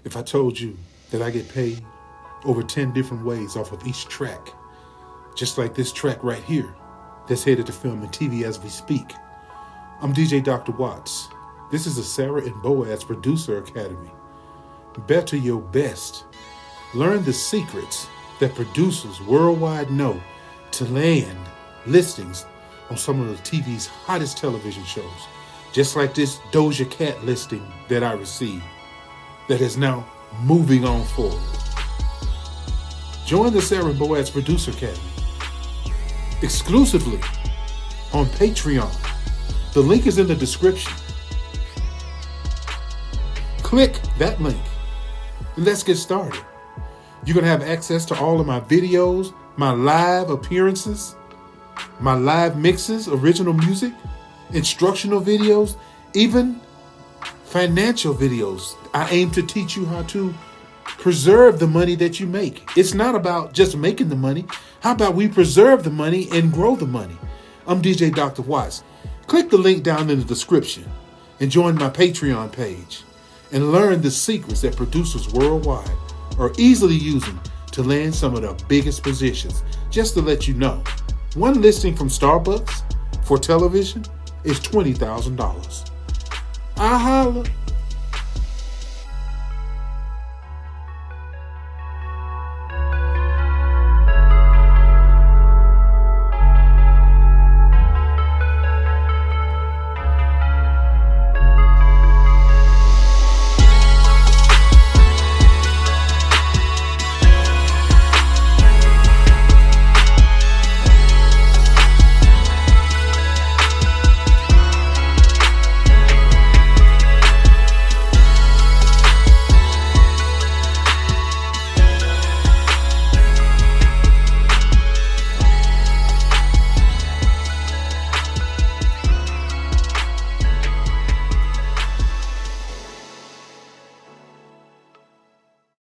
If I told you that I get paid over 10 different ways off of each track, just like this track right here that's headed to film and TV as we speak. I'm DJ Dr. Watts. This is a Sarah and Boaz Producer Academy. Better your best. Learn the secrets that producers worldwide know to land listings on some of the TV's hottest television shows. Just like this Doja Cat listing that I received that is now moving on forward. Join the Sarah and Boaz Producer Academy exclusively on Patreon. The link is in the description. Click that link and let's get started. You're going to have access to all of my videos, my live appearances, my live mixes, original music, instructional videos, even financial videos. I aim to teach you how to preserve the money that you make. It's not about just making the money. How about we preserve the money and grow the money? I'm DJ Dr. Watts. Click the link down in the description and join my Patreon page and learn the secrets that producers worldwide are easily using to land some of the biggest positions. Just to let you know, one listing from Starbucks for television is $20,000. I holla.